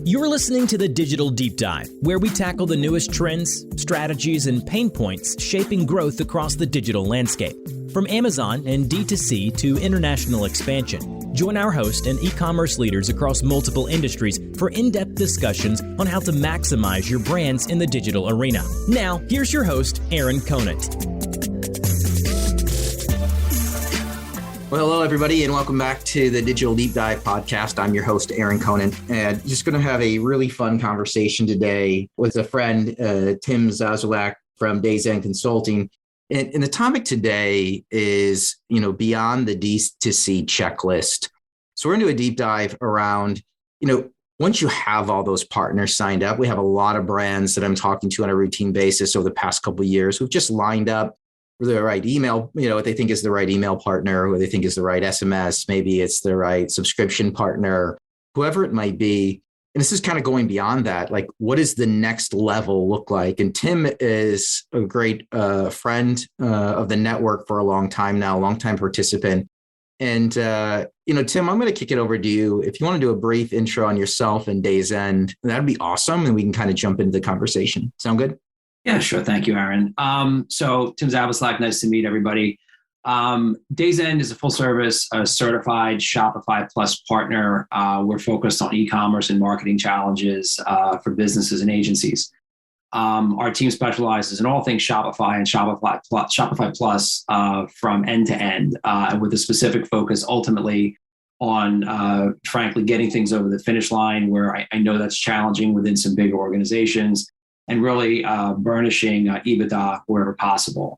You're listening to the Digital Deep Dive, where we tackle the newest trends, strategies, and pain points shaping growth across the digital landscape. From Amazon and DTC to international expansion, join our host and e-commerce leaders across multiple industries for in-depth discussions on how to maximize your brands in the digital arena. Now, here's your host, Aaron Conant. Well, hello, everybody, and welcome back to the Digital Deep Dive podcast. I'm your host, Aaron Conant, and just going to have a really fun conversation today with a friend, Tim Zawislack from Days End Consulting. And the topic today is, beyond the DTC checklist. So we're going to do a deep dive around, once you have all those partners signed up, we have a lot of brands that I'm talking to on a routine basis over the past couple of years who've just lined up the right email, what they think is the right email partner, or they think is the right SMS, maybe it's the right subscription partner, whoever it might be. And this is kind of going beyond that. Like, what does the next level look like? And Tim is a great friend of the network for a long time now, longtime participant. And, Tim, I'm going to kick it over to you. If you want to do a brief intro on yourself and Days End, that'd be awesome. And we can kind of jump into the conversation. Sound good? Yeah, sure. Thank you, Aaron. So Tim Zawislack, nice to meet everybody. Days End is a full service certified Shopify Plus Partner. We're focused on e-commerce and marketing challenges for businesses and agencies. Our team specializes in all things Shopify and Shopify Plus from end to end, with a specific focus ultimately on, frankly, getting ththings over the finish line, where I know that's challenging within some big organizations, and really burnishing EBITDA wherever possible.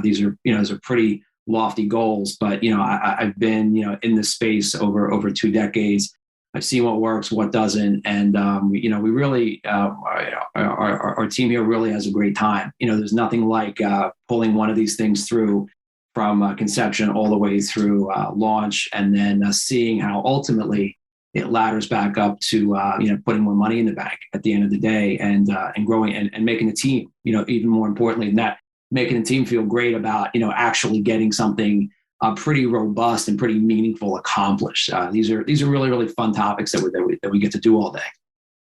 These are pretty lofty goals, but I've been in this space over 2 decades. I've seen what works, what doesn't, and we really our team here really has a great time. There's nothing like pulling one of these things through from conception all the way through launch, and then seeing how ultimately it ladders back up to putting more money in the bank at the end of the day, and growing and making the team, even more importantly than that, making the team feel great about actually getting something pretty robust and pretty meaningful accomplished. These are really, really fun topics that we get to do all day.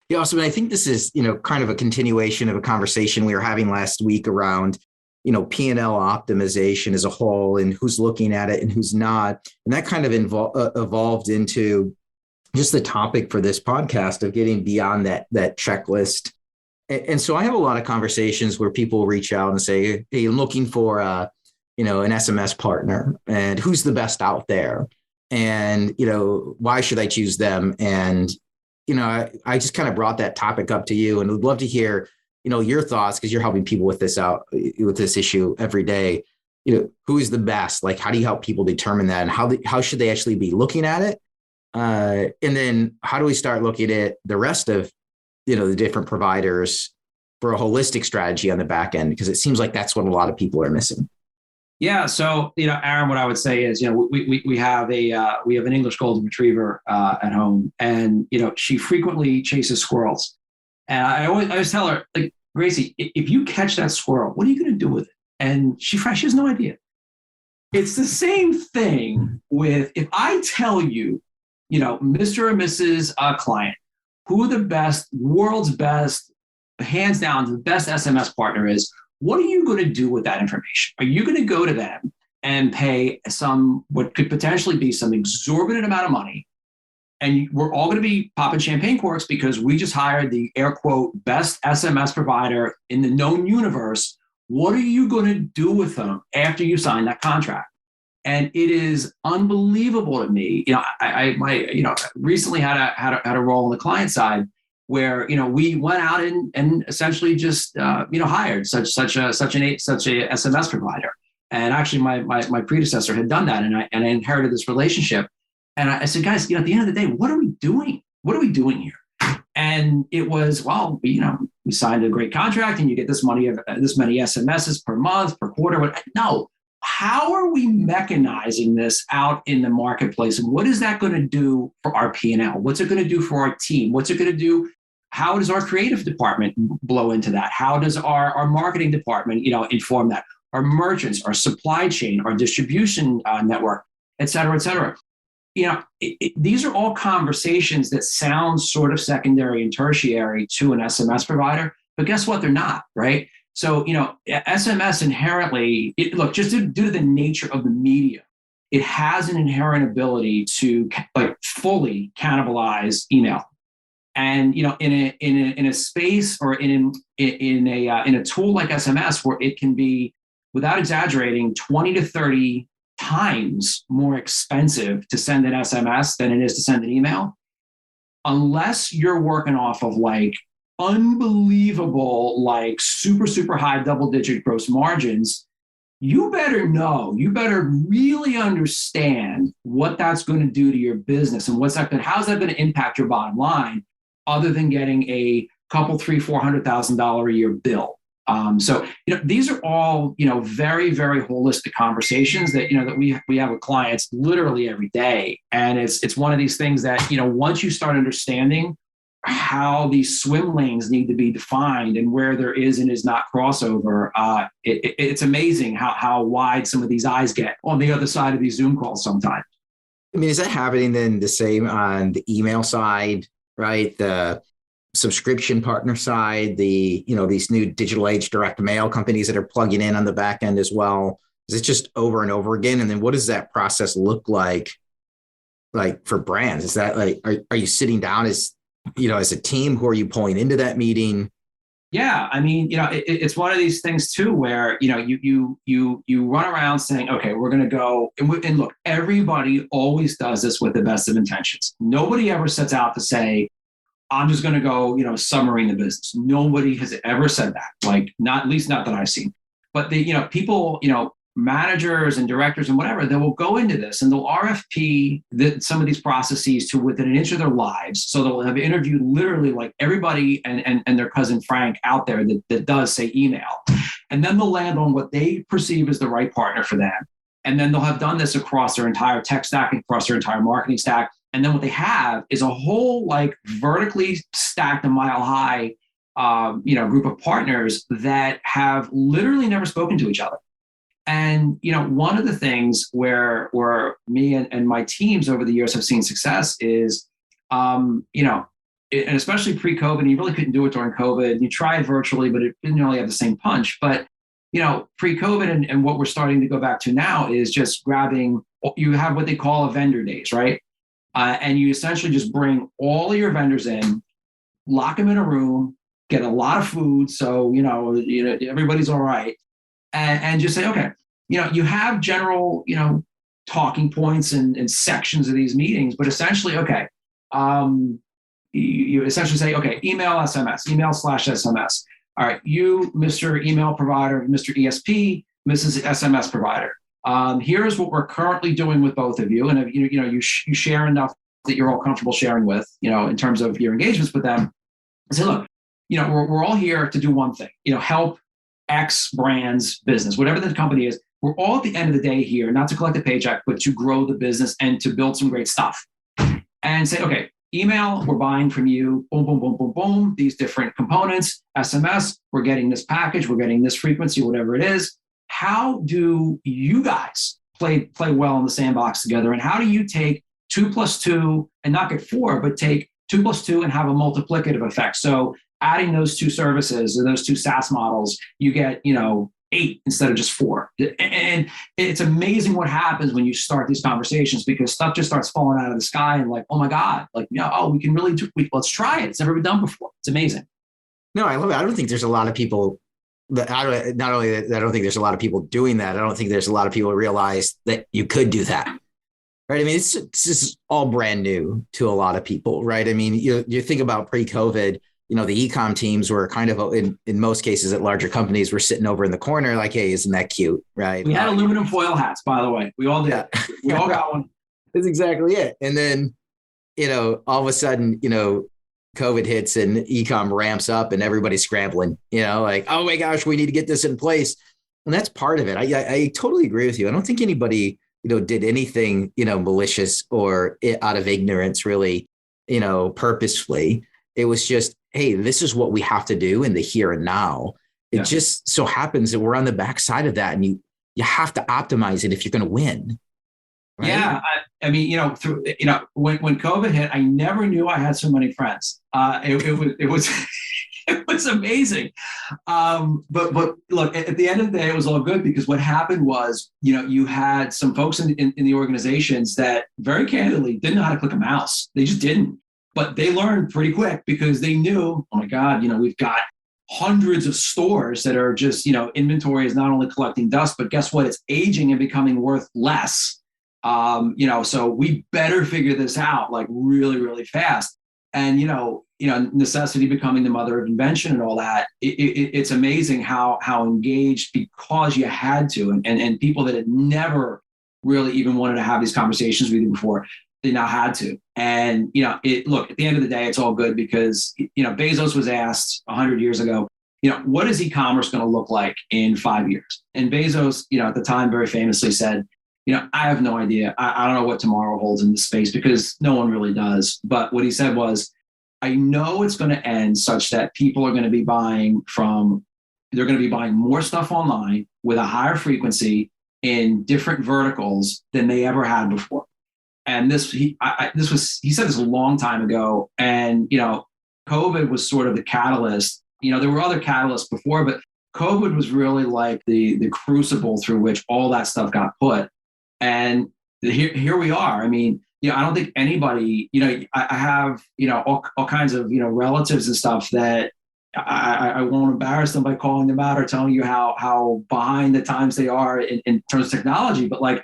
Yeah, awesome. And I think this is kind of a continuation of a conversation we were having last week around P&L optimization as a whole, and who's looking at it and who's not, and that kind of evolved into just the topic for this podcast of getting beyond that checklist. And so I have a lot of conversations where people reach out and say, hey, I'm looking for an SMS partner, and who's the best out there? And, why should I choose them? And, I just kind of brought that topic up to you, and would love to hear, your thoughts, because you're helping people with this issue every day. Who is the best? Like, how do you help people determine that? And how should they actually be looking at it? And then how do we start looking at the rest of, the different providers for a holistic strategy on the back end? Because it seems like that's what a lot of people are missing. Yeah. So, Aaron, what I would say is, we have an English golden retriever at home, and, she frequently chases squirrels. And I always tell her, like, Gracie, if you catch that squirrel, what are you going to do with it? And she has no idea. It's the same thing with, if I tell you, Mr. or Mrs. Client, who the world's best, hands down, the best SMS partner is, what are you going to do with that information? Are you going to go to them and pay what could potentially be some exorbitant amount of money? And we're all going to be popping champagne corks because we just hired the air quote best SMS provider in the known universe. What are you going to do with them after you sign that contract? And it is unbelievable to me. I recently had a role on the client side where we went out and essentially just hired such a SMS provider. And actually, my predecessor had done that, and I inherited this relationship. And I said, guys, at the end of the day, what are we doing? What are we doing here? And it was, we signed a great contract, and you get this many SMSs per month, per quarter. No. How are we mechanizing this out in the marketplace? And what is that going to do for our P&L? What's it going to do for our team? What's it going to do? How does our creative department blow into that? How does our marketing department, inform that? Our merchants, our supply chain, our distribution network, et cetera, et cetera. these are all conversations that sound sort of secondary and tertiary to an SMS provider, but guess what? They're not, right? So, SMS inherently, just due to the nature of the medium, it has an inherent ability to fully cannibalize email. And in a space or in a tool like SMS, where it can be, without exaggerating, 20 to 30 times more expensive to send an SMS than it is to send an email, unless you're working off of unbelievable, super, super high double-digit gross margins, you better really understand what that's going to do to your business and how's that going to impact your bottom line, other than getting a couple, $300,000-$400,000 a year bill. So these are all very, very holistic conversations that that we have with clients literally every day, and it's one of these things that once you start understanding how these swim lanes need to be defined and where there is and is not crossover, it's amazing how wide some of these eyes get on the other side of these Zoom calls sometimes. I mean, is that happening then the same on the email side, right? The subscription partner side, these new digital age direct mail companies that are plugging in on the back end as well? Is it just over and over again? And then what does that process look like for brands? Is that are you sitting down as a team? Who are you pulling into that meeting? Yeah, I mean, it's one of these things too, where you run around saying, okay, we're going to go and look. Everybody always does this with the best of intentions. Nobody ever sets out to say, I'm just going to go, submarine the business. Nobody has ever said that. Not that I've seen. But people, managers and directors and whatever, they will go into this and they'll RFP some of these processes to within an inch of their lives. So they'll have interviewed literally everybody and their cousin Frank out there that does say email. And then they'll land on what they perceive as the right partner for them. And then they'll have done this across their entire tech stack and across their entire marketing stack. And then what they have is a whole vertically stacked a mile high, group of partners that have literally never spoken to each other. And, one of the things where me and my teams over the years have seen success is, and especially pre-COVID, you really couldn't do it during COVID. You tried virtually, but it didn't really have the same punch. But, pre-COVID and what we're starting to go back to now is just you have what they call a vendor days, right? And you essentially just bring all of your vendors in, lock them in a room, get a lot of food, so everybody's all right, and just say, okay, you have general talking points and sections of these meetings, but essentially, okay, you essentially say, okay, email /SMS. All right, you, Mr. Email Provider, Mr. ESP, Mrs. SMS Provider. Here's what we're currently doing with both of you, and if you share enough that you're all comfortable sharing with, in terms of your engagements with them. I say, look, we're all here to do one thing, help X brand's business, whatever the company is. We're all at the end of the day here, not to collect a paycheck, but to grow the business and to build some great stuff. And say, okay, email, we're buying from you, boom, boom, boom, boom, boom, these different components. SMS, we're getting this package, we're getting this frequency, whatever it is. How do you guys play well in the sandbox together? And how do you take 2 + 2 and not get 4, but take 2 + 2 and have a multiplicative effect? So adding those two services or those two SaaS models, you get, 8 instead of just 4. And it's amazing what happens when you start these conversations, because stuff just starts falling out of the sky and oh my God, we can really let's try it. It's never been done before. It's amazing. No, I love it. I don't think there's a lot of people not only that, I don't think there's a lot of people doing that. I don't think there's a lot of people who realize that you could do that. Right. I mean, it's just all brand new to a lot of people. Right. I mean, you think about pre-COVID, the e-com teams were kind of in most cases at larger companies were sitting over in the corner like, hey, isn't that cute? Right. We had aluminum foil hats, by the way. We all did. Yeah. We all got one. That's exactly it. And then, all of a sudden, COVID hits and e-com ramps up and everybody's scrambling, oh my gosh, we need to get this in place. And that's part of it. I totally agree with you. I don't think anybody, did anything, malicious or out of ignorance, really, purposefully. It was just, hey, this is what we have to do in the here and now. It just so happens that we're on the backside of that, and you have to optimize it if you're going to win. Right? Yeah. I mean, when COVID hit, I never knew I had so many friends. It was it was amazing. But look, at the end of the day, it was all good because what happened was, you had some folks in the organizations that very candidly didn't know how to click a mouse. They just didn't. But they learned pretty quick because they knew, oh my God, we've got hundreds of stores that are just, inventory is not only collecting dust, but guess what? It's aging and becoming worth less. So we better figure this out like really, really fast. And, necessity becoming the mother of invention and all that. It's amazing how engaged, because you had to, and people that had never really even wanted to have these conversations with you before, they now had to. And, look, at the end of the day, it's all good because, Bezos was asked 100 years ago, what is e-commerce going to look like in 5 years? And Bezos, at the time very famously said, I have no idea. I don't know what tomorrow holds in this space because no one really does. But what he said was, I know it's going to end such that people are going to be buying they're going to be buying more stuff online with a higher frequency in different verticals than they ever had before. And he said this a long time ago. And, COVID was sort of the catalyst. There were other catalysts before, but COVID was really like the crucible through which all that stuff got put. And here we are. I mean, I don't think anybody, I have, all kinds of, relatives and stuff that I won't embarrass them by calling them out or telling you how behind the times they are in terms of technology, but like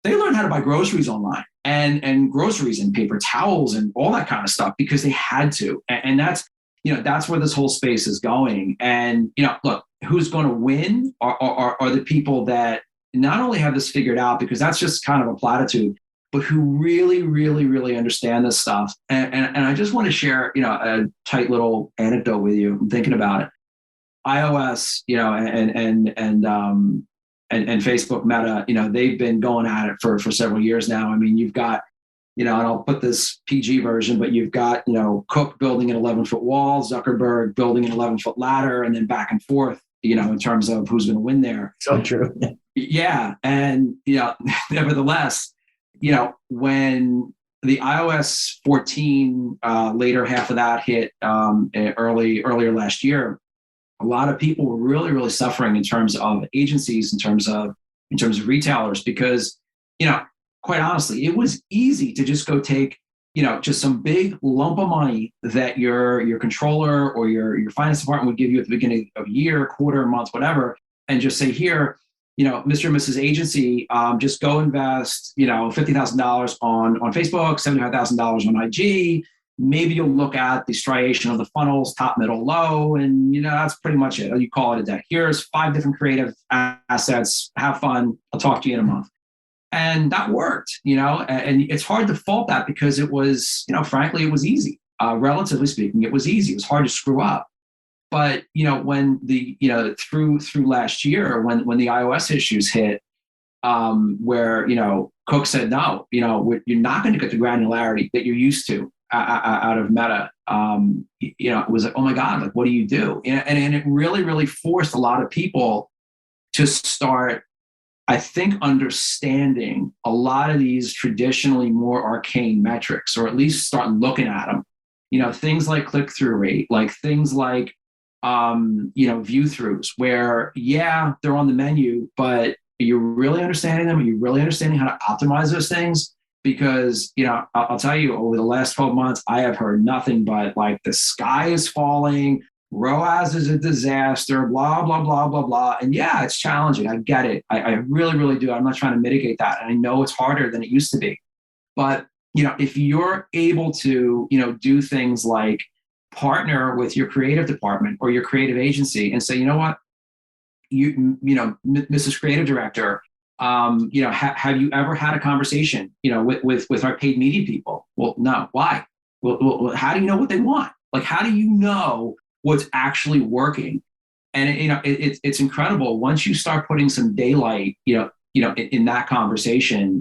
they learned how to buy groceries online and groceries and paper towels and all that kind of stuff because they had to. And that's, that's where this whole space is going. And, look, who's going to win are the people that not only have this figured out, because that's just kind of a platitude, but who really, really, really understand this stuff. And I just want to share, a tight little anecdote with you. I'm thinking about it. iOS, and Facebook Meta, they've been going at it for several years now. I mean, you've got, and I'll put this PG version, but you've got, Cook building an 11-foot wall, Zuckerberg building an 11-foot ladder, and then back and forth, in terms of who's going to win there. So true. Yeah. And, nevertheless, when the iOS 14 later half of that hit earlier last year, a lot of people were really, really suffering in terms of agencies, in terms of retailers, because, quite honestly, it was easy to just go take, just some big lump of money that your controller or your finance department would give you at the beginning of year, quarter, month, whatever, and just say, here, Mr. and Mrs. Agency, just go invest, $50,000 on Facebook, $75,000 on IG. Maybe you'll look at the striation of the funnels, top, middle, low, and that's pretty much it. You call it a day. Here's 5 different creative assets. Have fun. I'll talk to you in a month. And that worked, and it's hard to fault that because it was, frankly, it was easy. Relatively speaking, it was easy. It was hard to screw up. But, when through last year, when the iOS issues hit, where, Cook said, no, you're not going to get the granularity that you're used to out of Meta. It was like, oh my God, like, what do you do? And it really, really forced a lot of people to start, I think, understanding a lot of these traditionally more arcane metrics, or at least start looking at them. Things like click-through rate, like things like, view-throughs, where, yeah, they're on the menu, but are you really understanding them? Are you really understanding how to optimize those things? Because, I'll tell you, over the last 12 months, I have heard nothing but like the sky is falling, ROAS is a disaster, blah, blah, blah, blah, blah. And yeah, it's challenging. I get it. I really, really do. I'm not trying to mitigate that. And I know it's harder than it used to be. But, if you're able to, do things like partner with your creative department or your creative agency and say, you know what, Mrs. Creative Director, have you ever had a conversation, with our paid media people? Well, no. Why? Well, how do you know what they want? Like, how do you know what's actually working? And it's incredible once you start putting some daylight, in that conversation.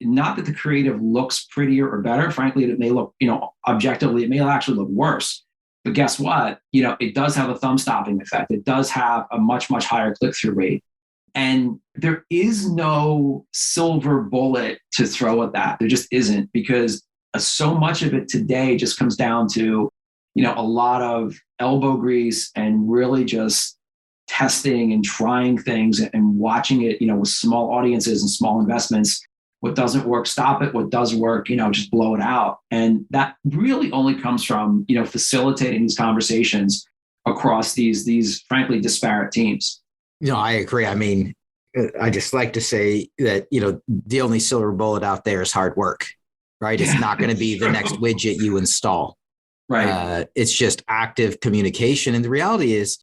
Not that the creative looks prettier or better. Frankly, it may look, objectively, it may actually look worse. But guess what? It does have a thumb stopping effect. It does have a much, much higher click-through rate. And there is no silver bullet to throw at that. There just isn't, because so much of it today just comes down to, a lot of elbow grease and really just testing and trying things and watching it, with small audiences and small investments. What doesn't work, stop it. What does work, just blow it out. And that really only comes from, facilitating these conversations across these frankly disparate teams. I agree. I mean, I just like to say that, the only silver bullet out there is hard work, right? It's not going to be the next widget you install. Right. It's just active communication. And the reality is,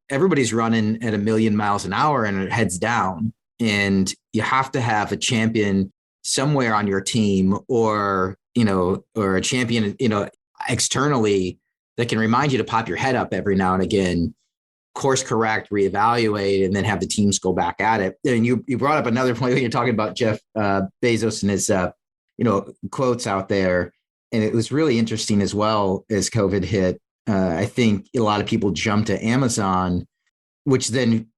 everybody's running at 1,000,000 miles an hour and it heads down. And you have to have a champion somewhere on your team or a champion, externally that can remind you to pop your head up every now and again, course correct, reevaluate, and then have the teams go back at it. And you brought up another point when you're talking about Jeff Bezos and his, quotes out there. And it was really interesting as well as COVID hit. I think a lot of people jumped to Amazon, which then,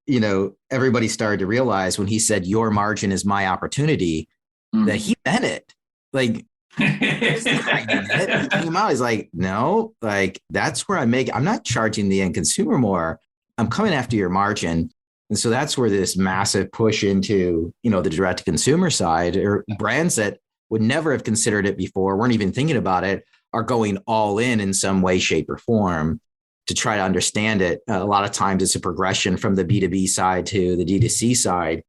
everybody started to realize when he said, your margin is my opportunity, that he meant it. Like, he came out, he's like, no, like that's where I'm not charging the end consumer more. I'm coming after your margin. And so that's where this massive push into, the direct to consumer side, or brands that would never have considered it before, weren't even thinking about it, are going all in some way, shape, or form to try to understand it. A lot of times it's a progression from the B2B side to the D2C side.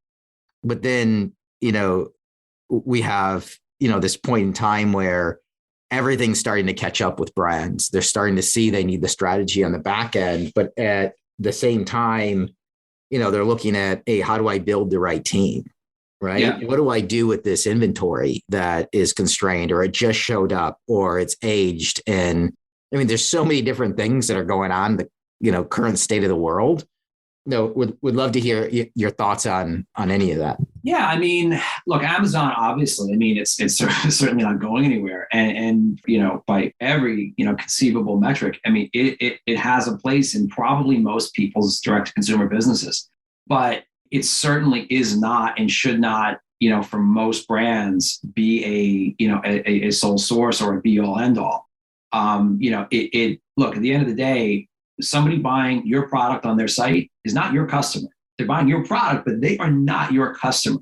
But then, we have, this point in time where everything's starting to catch up with brands. They're starting to see they need the strategy on the back end, but at the same time, they're looking at, hey, how do I build the right team? Right? Yeah. What do I do with this inventory that is constrained, or it just showed up, or it's aged? And I mean, there's so many different things that are going on, the current state of the world. Would love to hear your thoughts on any of that. Yeah, I mean, look, Amazon, obviously, I mean, it's certainly not going anywhere, and by every conceivable metric, I mean, it has a place in probably most people's direct to consumer businesses, but it certainly is not and should not, for most brands, be a sole source or a be all end all. Look, at the end of the day, somebody buying your product on their site is not your customer. They're buying your product, but they are not your customer.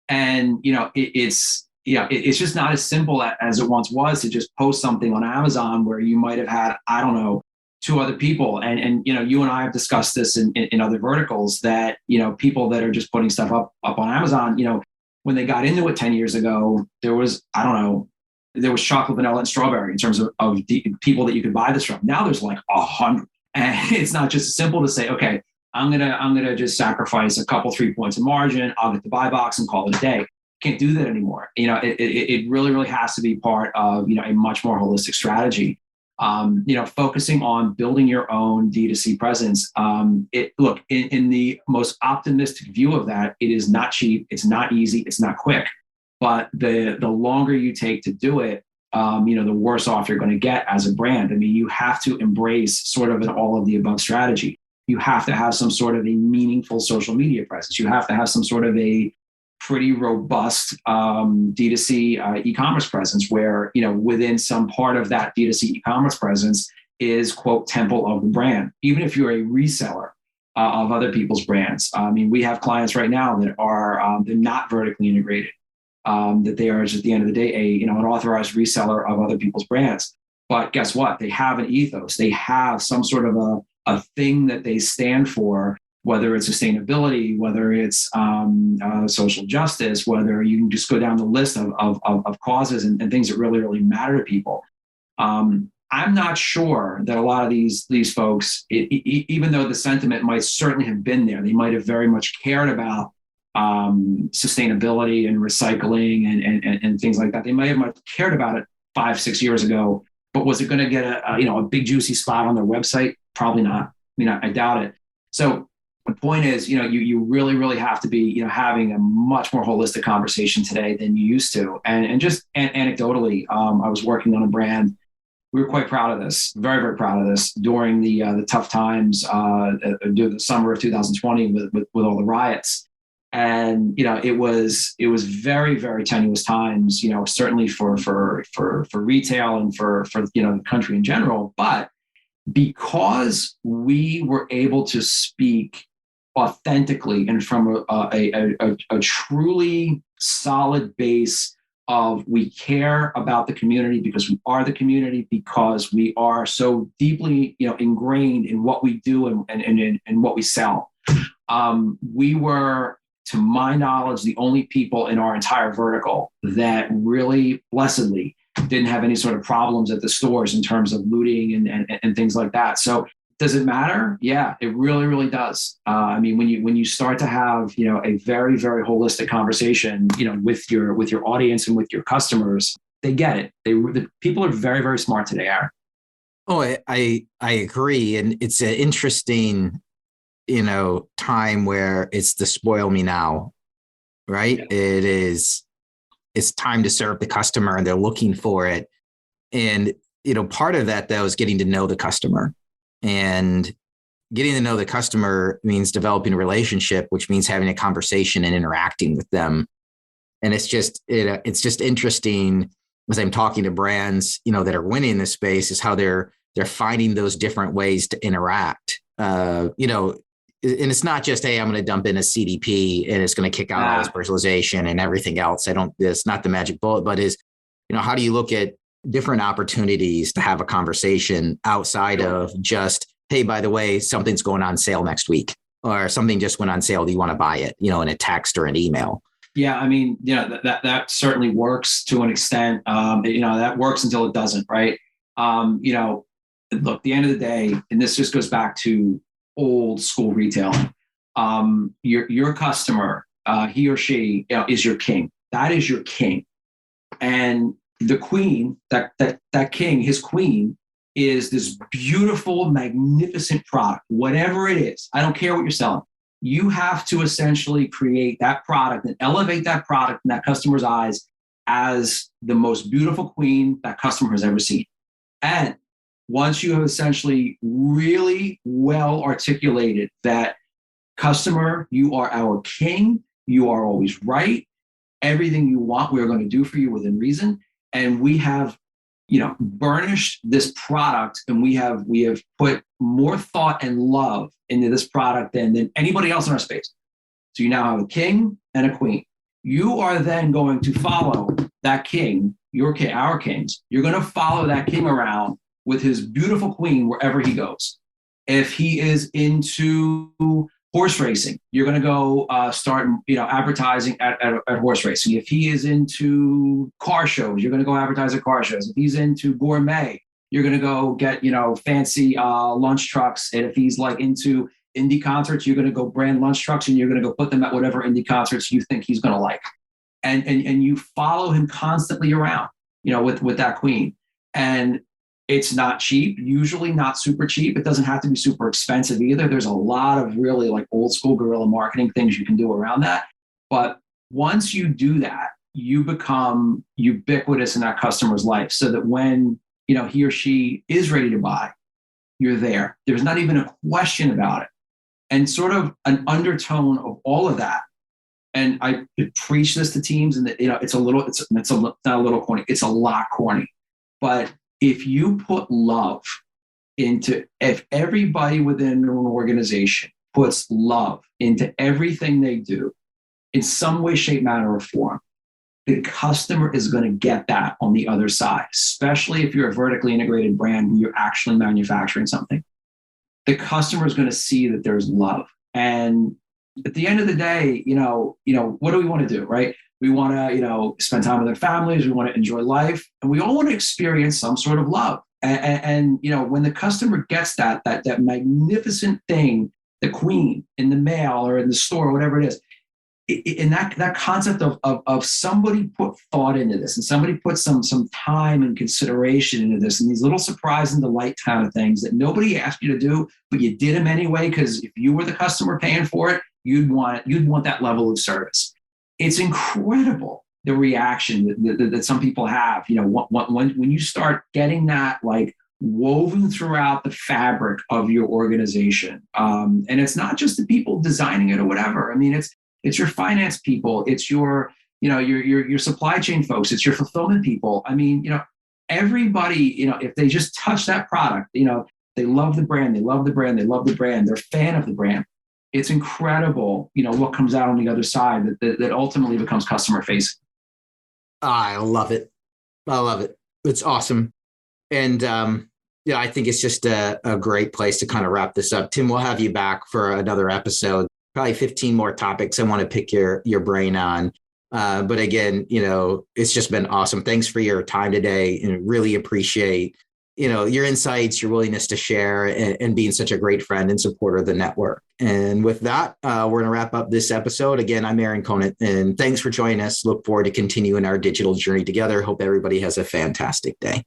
And, it's just not as simple as it once was to just post something on Amazon where you might have had, I don't know, 2 other people. And you and I have discussed this in other verticals that, people that are just putting stuff up on Amazon, when they got into it 10 years ago, there was, I don't know, there was chocolate, vanilla, and strawberry in terms of the people that you could buy this from. Now there's like 100. And it's not just simple to say, okay, I'm gonna just sacrifice a couple 3 points of margin. I'll get the buy box and call it a day. Can't do that anymore. It really, really has to be part of a much more holistic strategy. Focusing on building your own D2C presence. In the most optimistic view of that, it is not cheap, it's not easy, it's not quick. But the longer you take to do it, the worse off you're going to get as a brand. I mean, you have to embrace sort of an all of the above strategy. You have to have some sort of a meaningful social media presence. You have to have some sort of a pretty robust D2C e-commerce presence where, within some part of that D2C e-commerce presence is, quote, temple of the brand. Even if you're a reseller of other people's brands. I mean, we have clients right now that are, they're not vertically integrated. That they are, at the end of the day, an authorized reseller of other people's brands. But guess what? They have an ethos. They have some sort of a thing that they stand for, whether it's sustainability, whether it's social justice, whether you can just go down the list of causes and things that really, really matter to people. I'm not sure that a lot of these folks, even though the sentiment might certainly have been there, they might have very much cared about sustainability and recycling and things like that. They might have cared about it 5-6 years ago, but was it going to get a big juicy spot on their website? Probably not. I mean, I doubt it. So the point is, you really, really have to be, having a much more holistic conversation today than you used to. And just anecdotally, I was working on a brand we were quite proud of this, very, very proud of this during the tough times during the summer of 2020 with all the riots. And, it was very, very tenuous times, certainly for retail and for the country in general. But because we were able to speak authentically and from a truly solid base of, we care about the community because we are the community, because we are so deeply ingrained in what we do and what we sell. We were, to my knowledge, the only people in our entire vertical that really, blessedly, didn't have any sort of problems at the stores in terms of looting and things like that. So does it matter? Yeah, it really, really does. I mean, when you start to have a very, very holistic conversation with your audience and with your customers, they get it. The people are very, very smart today, Aaron. Oh, I agree, and it's an interesting time where it's the spoil me now, right? Yeah. It's time to serve the customer and they're looking for it. And, part of that though is getting to know the customer, and getting to know the customer means developing a relationship, which means having a conversation and interacting with them. And it's just interesting as I'm talking to brands, that are winning in this space, is how they're finding those different ways to interact. And it's not just, hey, I'm going to dump in a CDP and it's going to kick out all this personalization and everything else. It's not the magic bullet, but how do you look at different opportunities to have a conversation outside of just, hey, by the way, something's going on sale next week, or something just went on sale. Do you want to buy it, in a text or an email? Yeah. I mean, that certainly works to an extent. That works until it doesn't, right? Look, at the end of the day, and this just goes back to old school retailing. Your customer, he or she is your king. That is your king. And the queen, that king, his queen, is this beautiful, magnificent product, whatever it is. I don't care what you're selling. You have to essentially create that product and elevate that product in that customer's eyes as the most beautiful queen that customer has ever seen. And once you have essentially really well articulated that, customer, you are our king, you are always right, everything you want, we're going to do for you within reason. And we have, burnished this product, and we have put more thought and love into this product than anybody else in our space. So you now have a king and a queen. You are then going to follow that king, your king, our kings. You're going to follow that king around with his beautiful queen wherever he goes. If he is into horse racing, you're going to go start advertising at horse racing. If he is into car shows, you're going to go advertise at car shows. If he's into gourmet, you're going to go get fancy lunch trucks. And if he's like into indie concerts, you're going to go brand lunch trucks and you're going to go put them at whatever indie concerts you think he's going to like. And you follow him constantly around, with that queen. And it's not cheap, usually not super cheap. It doesn't have to be super expensive either. There's a lot of really like old school guerrilla marketing things you can do around that. But once you do that, you become ubiquitous in that customer's life, so that when he or she is ready to buy, you're there. There's not even a question about it. And sort of an undertone of all of that. And I preach this to teams, and that it's not a little corny. It's a lot corny. But if you put love if everybody within an organization puts love into everything they do in some way, shape, manner, or form, the customer is going to get that on the other side, especially if you're a vertically integrated brand where you're actually manufacturing something. The customer is going to see that there's love. And at the end of the day, what do we want to do, right? We want to, spend time with our families. We want to enjoy life, and we all want to experience some sort of love. And when the customer gets that magnificent thing, the queen in the mail or in the store, whatever it is, in that concept of somebody put thought into this, and somebody put some time and consideration into this, and these little surprise and delight kind of things that nobody asked you to do, but you did them anyway, because if you were the customer paying for it, you'd want that level of service. It's incredible the reaction that some people have. When you start getting that like woven throughout the fabric of your organization, and it's not just the people designing it or whatever. I mean, it's your finance people, it's your your supply chain folks, it's your fulfillment people. I mean, everybody, if they just touch that product, they love the brand, they love the brand, they love the brand, they're a fan of the brand. It's incredible, what comes out on the other side that ultimately becomes customer facing. I love it. I love it. It's awesome. And I think it's just a great place to kind of wrap this up. Tim, we'll have you back for another episode, probably 15 more topics I want to pick your brain on. But again, it's just been awesome. Thanks for your time today, and really appreciate, your insights, your willingness to share, and being such a great friend and supporter of the network. And with that, we're going to wrap up this episode. Again, I'm Aaron Conant, and thanks for joining us. Look forward to continuing our digital journey together. Hope everybody has a fantastic day.